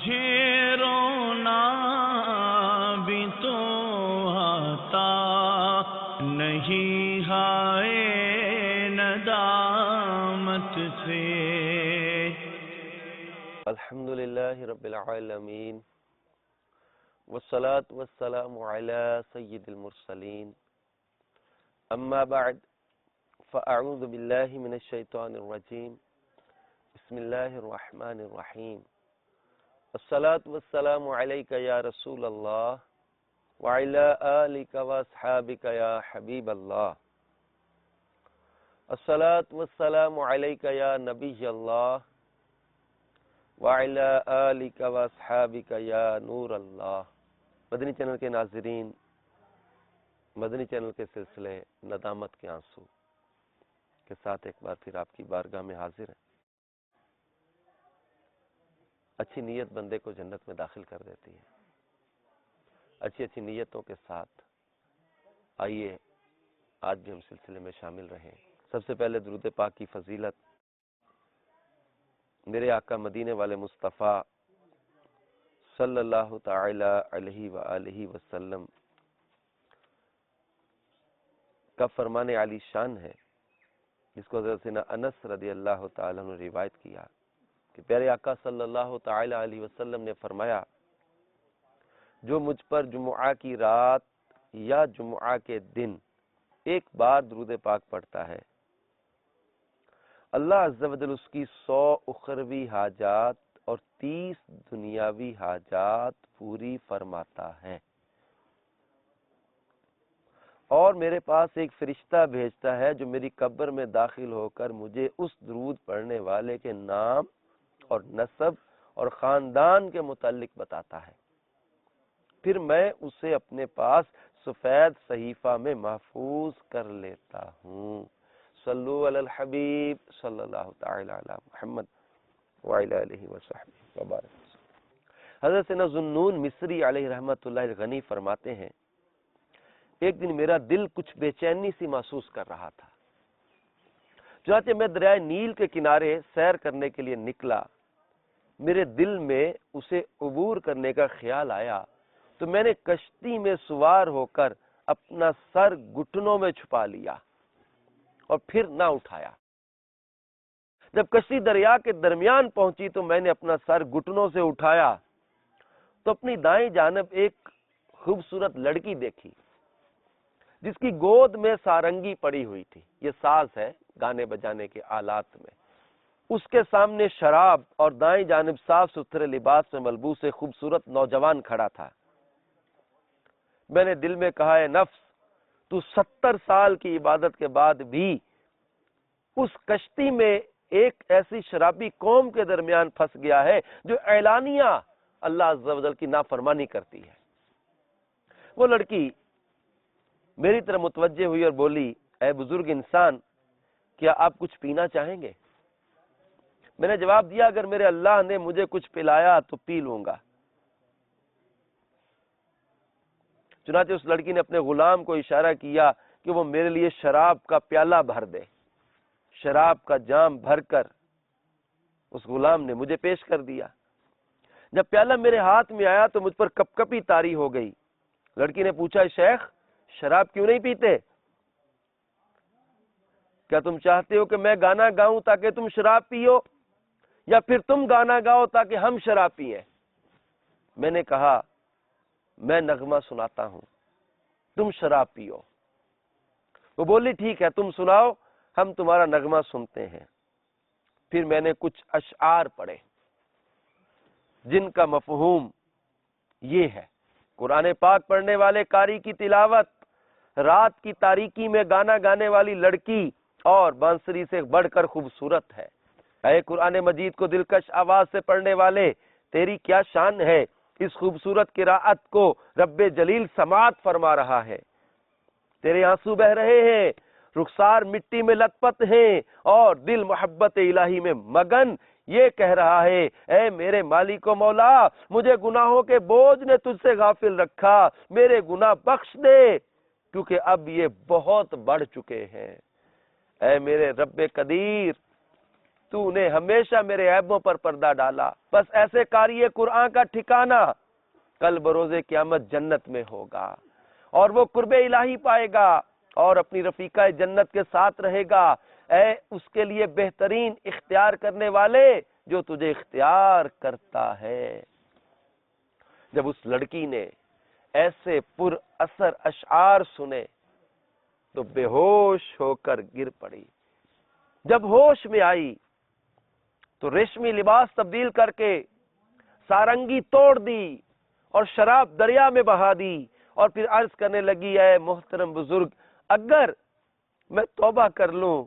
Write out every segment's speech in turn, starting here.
مجھے رونا بھی تو آتا نہیں ہائے ندامت سے۔ الحمدللہ رب العالمین والصلاة والسلام علی سید المرسلین، اما بعد فاعوذ باللہ من الشیطان الرجیم، بسم اللہ الرحمن الرحیم، الصلاة والسلام علیک یا رسول اللہ وعلی آلک واصحابک یا حبیب اللہ، الصلاة والسلام علیک یا نبی اللہ وعلی آلک واصحابک یا نور اللہ۔ مدنی چینل کے ناظرین، مدنی چینل کے سلسلے ندامت کے آنسو کے ساتھ ایک بار پھر آپ کی بارگاہ میں حاضر ہیں۔ اچھی نیت بندے کو جنت میں داخل کر دیتی ہے۔ اچھی اچھی نیتوں کے ساتھ آئیے آج بھی ہم سلسلے میں شامل رہیں۔ سب سے پہلے درود پاک کی فضیلت میرے آقا مدینے والے مصطفیٰ صلی اللہ تعالی علیہ وآلہ وسلم کا فرمان علی شان ہے، جس کو حضرت سیدنا انس رضی اللہ تعالیٰ عنہ نے روایت کیا کہ پیارے آقا صلی اللہ تعالی علیہ وسلم نے فرمایا، جو مجھ پر جمعہ کی رات یا جمعہ کے دن ایک بار درود پاک پڑھتا ہے، اللہ عز و جل اس کی 100 اخروی حاجات اور 30 دنیاوی حاجات پوری فرماتا ہے، اور میرے پاس ایک فرشتہ بھیجتا ہے جو میری قبر میں داخل ہو کر مجھے اس درود پڑھنے والے کے نام اور نسب اور خاندان کے متعلق بتاتا ہے، پھر میں اسے اپنے پاس سفید صحیفہ میں محفوظ کر لیتا ہوں۔ صلو علی الحبیب صلی اللہ تعالی علی محمد وعلی آلہ وصحبہ وبارک۔ حضرت سیدنا ذوالنون مصری علیہ رحمت اللہ غنی فرماتے ہیں، ایک دن میرا دل کچھ بے چینی سی محسوس کر رہا تھا، چنانچہ میں دریائے نیل کے کنارے سیر کرنے کے لیے نکلا۔ میرے دل میں اسے عبور کرنے کا خیال آیا تو میں نے کشتی میں سوار ہو کر اپنا سر گھٹنوں میں چھپا لیا اور پھر نہ اٹھایا۔ جب کشتی دریا کے درمیان پہنچی تو میں نے اپنا سر گھٹنوں سے اٹھایا تو اپنی دائیں جانب ایک خوبصورت لڑکی دیکھی جس کی گود میں سارنگی پڑی ہوئی تھی، یہ ساز ہے گانے بجانے کے آلات میں۔ اس کے سامنے شراب اور دائیں جانب صاف ستھرے لباس میں ملبوس ایک خوبصورت نوجوان کھڑا تھا۔ میں نے دل میں کہا، اے نفس، تو 70 سال کی عبادت کے بعد بھی اس کشتی میں ایک ایسی شرابی قوم کے درمیان پھنس گیا ہے جو اعلانیہ اللہ عز و جل کی نافرمانی کرتی ہے۔ وہ لڑکی میری طرف متوجہ ہوئی اور بولی، اے بزرگ انسان، کیا آپ کچھ پینا چاہیں گے؟ میں نے جواب دیا، اگر میرے اللہ نے مجھے کچھ پلایا تو پی لوں گا۔ چنانچہ اس لڑکی نے اپنے غلام کو اشارہ کیا کہ وہ میرے لیے شراب کا پیالہ بھر دے۔ شراب کا جام بھر کر اس غلام نے مجھے پیش کر دیا۔ جب پیالہ میرے ہاتھ میں آیا تو مجھ پر کپ کپی طاری ہو گئی۔ لڑکی نے پوچھا، شیخ، شراب کیوں نہیں پیتے؟ کیا تم چاہتے ہو کہ میں گانا گاؤں تاکہ تم شراب پیو، یا پھر تم گانا گاؤ تاکہ ہم شراب پیئیں؟ میں نے کہا، میں نغمہ سناتا ہوں، تم شراب پیو۔ وہ بولی، ٹھیک ہے، تم سناؤ، ہم تمہارا نغمہ سنتے ہیں۔ پھر میں نے کچھ اشعار پڑھے جن کا مفہوم یہ ہے، قرآن پاک پڑھنے والے قاری کی تلاوت، رات کی تاریکی میں گانا گانے والی لڑکی اور بانسری سے بڑھ کر خوبصورت ہے۔ اے قرآن مجید کو دلکش آواز سے پڑھنے والے، تیری کیا شان ہے، اس خوبصورت قراءت کو رب جلیل سماعت فرما رہا ہے۔ تیرے آنسو بہ رہے ہیں، رخسار مٹی میں لت پت ہیں، اور دل محبت الہی میں مگن یہ کہہ رہا ہے، اے میرے مالک و مولا، مجھے گناہوں کے بوجھ نے تجھ سے غافل رکھا، میرے گناہ بخش دے کیونکہ اب یہ بہت بڑھ چکے ہیں۔ اے میرے رب قدیر، تو نے ہمیشہ میرے عیبوں پر پردہ ڈالا. بس ایسے قاری قرآن کا ٹھکانہ کل بروز قیامت جنت میں ہوگا اور وہ قرب الہی پائے گا اور اپنی رفیقہ جنت کے ساتھ رہے گا. اے اس کے لیے بہترین اختیار کرنے والے جو تجھے اختیار کرتا ہے. جب اس لڑکی نے ایسے پر اثر اشعار سنے تو بے ہوش ہو کر گر پڑی. جب ہوش میں آئی تو ریشمی لباس تبدیل کر کے سارنگی توڑ دی اور شراب دریا میں بہا دی اور پھر عرض کرنے لگی اے محترم بزرگ اگر میں توبہ کر لوں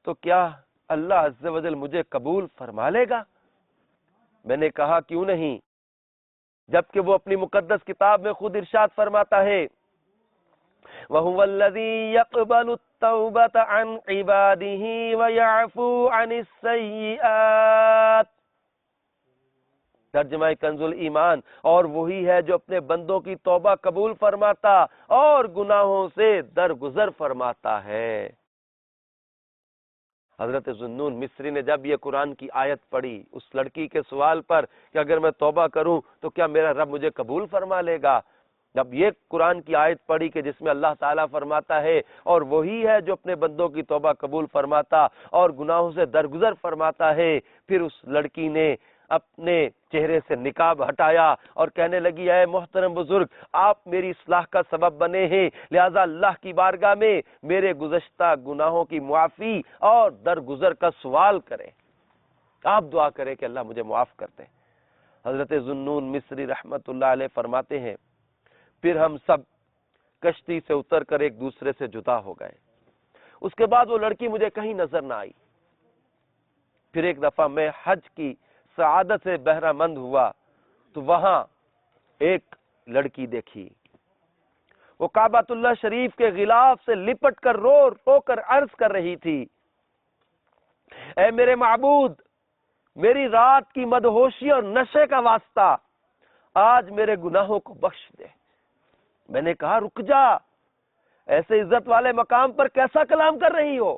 تو کیا اللہ عز و جل مجھے قبول فرما لے گا؟ میں نے کہا کیوں نہیں، جبکہ وہ اپنی مقدس کتاب میں خود ارشاد فرماتا ہے وَهُوَ الَّذِي يَقْبَلُ التَّوْبَةَ عَنْ عِبَادِهِ وَيَعْفُو عَنِ السَّيِّئَاتِ. ترجمہ کنز الایمان، اور وہی ہے جو اپنے بندوں کی توبہ قبول فرماتا اور گناہوں سے درگزر فرماتا ہے. حضرت ذوالنون مصری نے جب یہ قرآن کی آیت پڑھی اس لڑکی کے سوال پر کہ اگر میں توبہ کروں تو کیا میرا رب مجھے قبول فرما لے گا، جب یہ قرآن کی آیت پڑھی کہ جس میں اللہ تعالیٰ فرماتا ہے اور وہی ہے جو اپنے بندوں کی توبہ قبول فرماتا اور گناہوں سے درگزر فرماتا ہے، پھر اس لڑکی نے اپنے چہرے سے نقاب ہٹایا اور کہنے لگی اے محترم بزرگ آپ میری اصلاح کا سبب بنے ہیں، لہذا اللہ کی بارگاہ میں میرے گزشتہ گناہوں کی معافی اور درگزر کا سوال کریں، آپ دعا کریں کہ اللہ مجھے معاف کر دے. حضرت ذوالنون مصری رحمت اللہ علیہ فرماتے ہیں پھر ہم سب کشتی سے اتر کر ایک دوسرے سے جدا ہو گئے. اس کے بعد وہ لڑکی مجھے کہیں نظر نہ آئی. پھر ایک دفعہ میں حج کی سعادت سے بہرہ مند ہوا تو وہاں ایک لڑکی دیکھی، وہ کعبۃ اللہ شریف کے غلاف سے لپٹ کر رو رو کر عرض کر رہی تھی اے میرے معبود میری رات کی مدہوشی اور نشے کا واسطہ آج میرے گناہوں کو بخش دے. میں نے کہا رک جا، ایسے عزت والے مقام پر کیسا کلام کر رہی ہو؟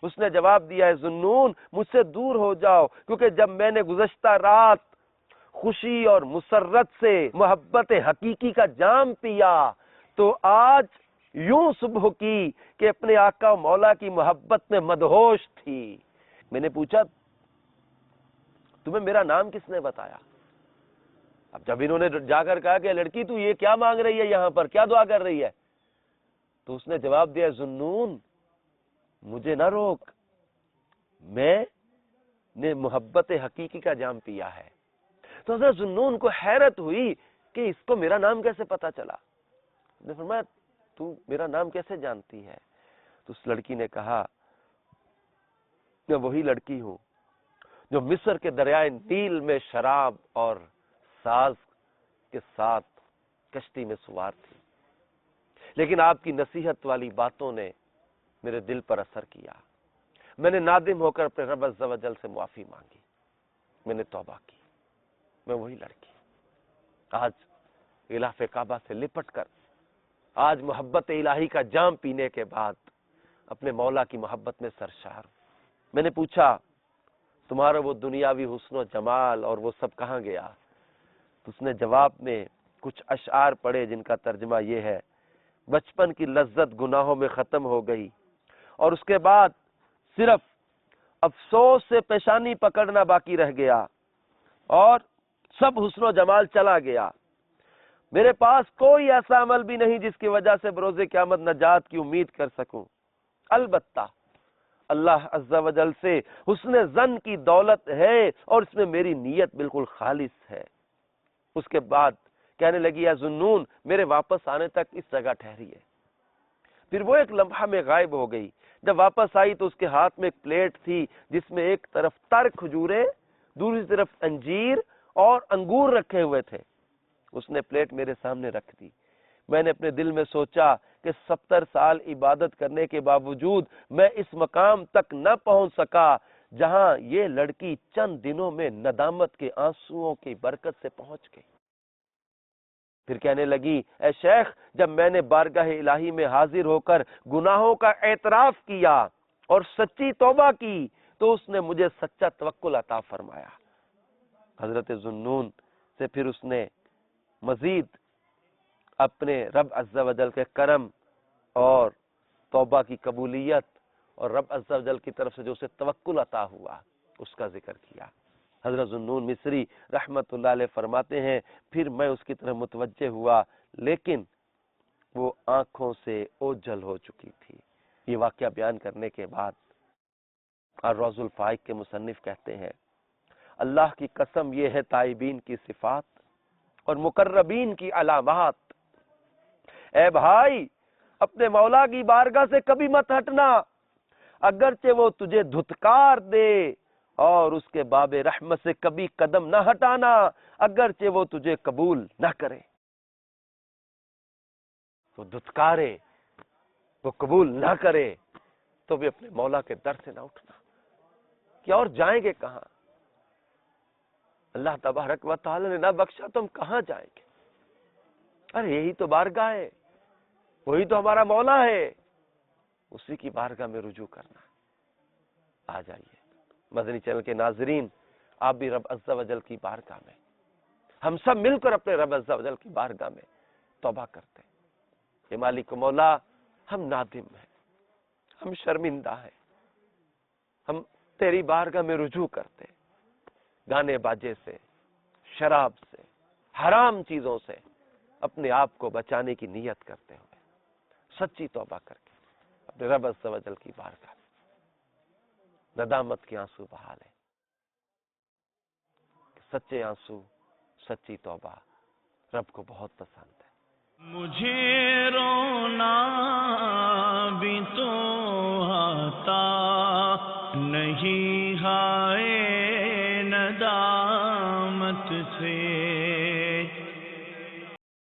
اس نے جواب دیا ہے ذوالنون مجھ سے دور ہو جاؤ، کیونکہ جب میں نے گزشتہ رات خوشی اور مسرت سے محبت حقیقی کا جام پیا تو آج یوں صبح کی کہ اپنے آقا و مولا کی محبت میں مدہوش تھی. میں نے پوچھا تمہیں میرا نام کس نے بتایا؟ اب جب انہوں نے جا کر کہا کہ لڑکی تو یہ کیا مانگ رہی ہے، یہاں پر کیا دعا کر رہی ہے، تو اس نے جواب دیا ذوالنون مجھے نہ روک، میں نے محبت حقیقی کا جام پیا ہے. تو حضرت ذوالنون کو حیرت ہوئی کہ اس کو میرا نام کیسے پتا چلا. نے فرمایا تو میرا نام کیسے جانتی ہے؟ تو اس لڑکی نے کہا میں وہی لڑکی ہوں جو مصر کے دریائے نیل میں شراب اور ساز کے ساتھ کشتی میں سوار تھی، لیکن آپ کی نصیحت والی باتوں نے میرے دل پر اثر کیا. میں نے نادم ہو کر اپنے رب عز و جل سے معافی مانگی، میں نے توبہ کی. میں وہی لڑکی آج غلاف کعبہ سے لپٹ کر آج محبت الہی کا جام پینے کے بعد اپنے مولا کی محبت میں سرشار ہوں. میں نے پوچھا تمہارا وہ دنیاوی حسن و جمال اور وہ سب کہاں گیا؟ تو اس نے جواب میں کچھ اشعار پڑھے جن کا ترجمہ یہ ہے بچپن کی لذت گناہوں میں ختم ہو گئی اور اس کے بعد صرف افسوس سے پیشانی پکڑنا باقی رہ گیا اور سب حسن و جمال چلا گیا. میرے پاس کوئی ایسا عمل بھی نہیں جس کی وجہ سے بروز قیامت نجات کی امید کر سکوں. البتہ اللہ عز و جل سے حسن ظن کی دولت ہے اور اس میں میری نیت بالکل خالص ہے. اس کے بعد کہنے لگی اے ذوالنون میرے واپس آنے تک اس جگہ ٹھہری ہے. پھر وہ ایک لمحہ میں غائب ہو گئی. جب واپس آئی تو اس کے ہاتھ میں ایک پلیٹ تھی جس میں ایک طرف تر کھجوریں دوسری طرف انجیر اور انگور رکھے ہوئے تھے. اس نے پلیٹ میرے سامنے رکھ دی. میں نے اپنے دل میں سوچا کہ 70 سال عبادت کرنے کے باوجود میں اس مقام تک نہ پہنچ سکا جہاں یہ لڑکی چند دنوں میں ندامت کے آنسوؤں کی برکت سے پہنچ گئی. پھر کہنے لگی اے شیخ جب میں نے بارگاہ الہی میں حاضر ہو کر گناہوں کا اعتراف کیا اور سچی توبہ کی تو اس نے مجھے سچا توکل عطا فرمایا۔ حضرت ذوالنون سے پھر اس نے مزید اپنے رب عز و جل کے کرم اور توبہ کی قبولیت اور رب عز و جل کی طرف سے جو اسے توکل عطا ہوا اس کا ذکر کیا۔ حضرت ذوالنون مصری رحمت اللہ علیہ فرماتے ہیں پھر میں اس کی طرف متوجہ ہوا لیکن وہ آنکھوں سے اوجھل ہو چکی تھی۔ یہ واقعہ بیان کرنے کے بعد الروض الفائق کے مصنف کہتے ہیں اللہ کی قسم یہ ہے تائبین کی صفات اور مقربین کی علامات۔ اے بھائی اپنے مولا کی بارگاہ سے کبھی مت ہٹنا، اگرچہ وہ تجھے دھتکار دے، اور اس کے باب رحمت سے کبھی قدم نہ ہٹانا اگرچہ وہ تجھے قبول نہ کرے۔ وہ دھتکارے، وہ قبول نہ کرے تو بھی اپنے مولا کے در سے نہ اٹھنا، کہ اور جائیں گے کہاں؟ اللہ تبارک و تعالی نے نہ بخشا تو ہم کہاں جائیں گے؟ ارے یہی تو بارگاہ ہے، وہی تو ہمارا مولا ہے، اسی کی بارگاہ میں رجوع کرنا۔ آ جائیے مدنی چینل کے ناظرین، آپ بھی رب عز و جل کی بارگاہ میں، ہم سب مل کر اپنے رب عز و جل کی بارگاہ میں توبہ کرتے ہیں۔ اے مالک و مولا، ہم نادم ہیں، ہم شرمندہ ہیں، ہم تیری بارگاہ میں رجوع کرتے ہیں، گانے باجے سے، شراب سے، حرام چیزوں سے اپنے آپ کو بچانے کی نیت کرتے ہوئے سچی توبہ کر کے اپنے رب عز و جل کی بارگاہ میں ندامت کے آنسو بہا لیں۔ سچے آنسو، سچی توبہ رب کو بہت پسند ہے۔ مجھے رونا بھی تو آتا نہیں ہائے ندامت سے،